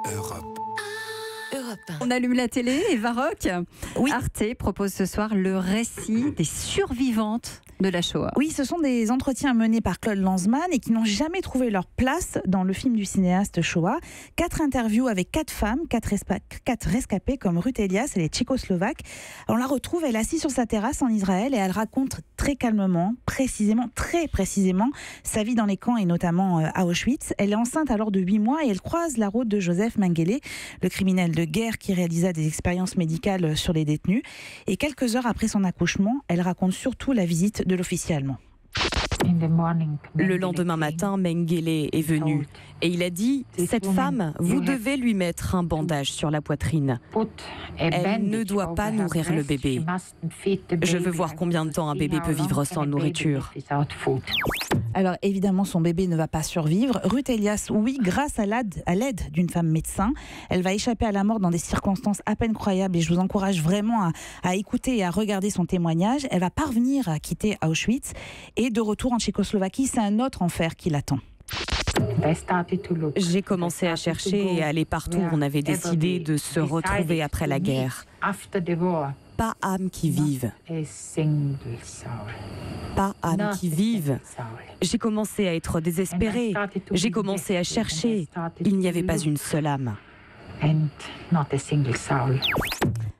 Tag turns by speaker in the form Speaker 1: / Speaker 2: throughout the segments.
Speaker 1: Europe.
Speaker 2: On allume la télé et Varrock.
Speaker 3: Oui.
Speaker 2: Arte propose ce soir le récit des survivantes de la Shoah.
Speaker 3: Oui, ce sont des entretiens menés par Claude Lanzmann et qui n'ont jamais trouvé leur place dans le film du cinéaste Shoah. 4 interviews avec 4 femmes, 4 rescapées comme Ruth Elias, elle est tchécoslovaque. On la retrouve, elle est assise sur sa terrasse en Israël et elle raconte très calmement, très précisément, sa vie dans les camps et notamment à Auschwitz. Elle est enceinte alors de 8 mois et elle croise la route de Joseph Mengele, le criminel de guerre qui réalisa des expériences médicales sur les détenus. Et quelques heures après son accouchement, elle raconte surtout la visite de l'officier allemand.
Speaker 4: Le lendemain matin, Mengele est venu et il a dit « Cette femme, vous devez lui mettre un bandage sur la poitrine. Elle ne doit pas nourrir le bébé. Je veux voir combien de temps un bébé peut vivre sans nourriture. »
Speaker 3: Alors évidemment, son bébé ne va pas survivre. Ruth Elias, oui, grâce à l'aide d'une femme médecin, elle va échapper à la mort dans des circonstances à peine croyables et je vous encourage vraiment à écouter et à regarder son témoignage. Elle va parvenir à quitter Auschwitz et de retour en Tchécoslovaquie, c'est un autre enfer qui l'attend.
Speaker 4: J'ai commencé à chercher et à aller partout où on avait décidé de se retrouver après la guerre. Pas âme qui vive. Pas âme qui vive. J'ai commencé à être désespérée. J'ai commencé à chercher. Il n'y avait pas une seule âme.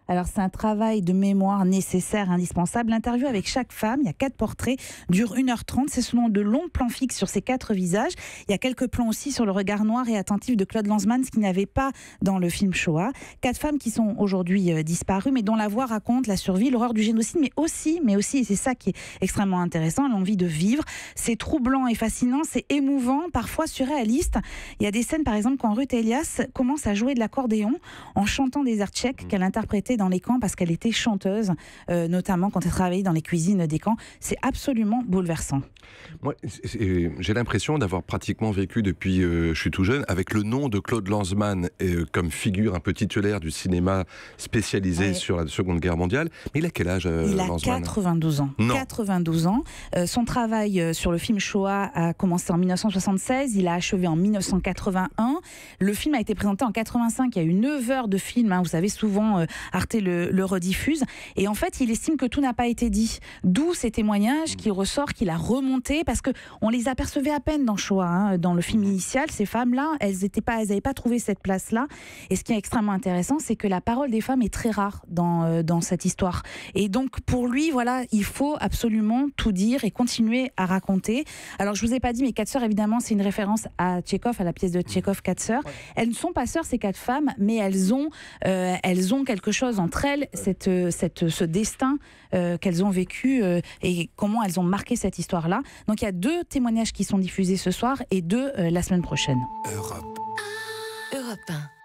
Speaker 3: Alors c'est un travail de mémoire nécessaire, indispensable. L'interview avec chaque femme, il y a 4 portraits, dure 1h30. C'est souvent de longs plans fixes sur ces 4 visages. Il y a quelques plans aussi sur le regard noir et attentif de Claude Lanzmann, ce qu'il n'y avait pas dans le film Shoah. 4 femmes qui sont aujourd'hui disparues, mais dont la voix raconte la survie, l'horreur du génocide, mais aussi, et c'est ça qui est extrêmement intéressant, l'envie de vivre. C'est troublant et fascinant, c'est émouvant, parfois surréaliste. Il y a des scènes, par exemple, quand Ruth Elias commence à jouer de l'accordéon en chantant des airs tchèques qu'elle interprétait dans les camps parce qu'elle était chanteuse, notamment quand elle travaillait dans les cuisines des camps. C'est absolument bouleversant.
Speaker 1: Moi, j'ai l'impression d'avoir pratiquement vécu depuis je suis tout jeune avec le nom de Claude Lanzmann comme figure un peu titulaire du cinéma spécialisé sur la Seconde Guerre mondiale. Mais il a quel âge, Lanzmann ?
Speaker 3: Il a 92 ans.
Speaker 1: Non.
Speaker 3: 92 ans. Son travail sur le film Shoah a commencé en 1976. Il a achevé en 1981. Le film a été présenté en 85. Il y a eu 9 heures de film. Vous savez, souvent, Arte le rediffuse. Et en fait, il estime que tout n'a pas été dit. D'où ces témoignages qui ressortent, qu'il a remonté, parce qu'on les apercevait à peine dans Shoah. Dans le film initial, ces femmes-là, elles n'avaient pas trouvé cette place-là. Et ce qui est extrêmement intéressant, c'est que la parole des femmes est très rare dans cette histoire. Et donc, pour lui, voilà, il faut absolument tout dire et continuer à raconter. Alors, je vous ai pas dit, mais 4 sœurs, évidemment, c'est une référence à Tchekhov, à la pièce de Tchekhov, 4 sœurs. Elles ne sont pas sœurs, ces 4 femmes, mais elles ont quelque chose entre elles, ce destin qu'elles ont vécu et comment elles ont marqué cette histoire-là. Donc il y a 2 témoignages qui sont diffusés ce soir et 2 la semaine prochaine.
Speaker 5: Europe 1.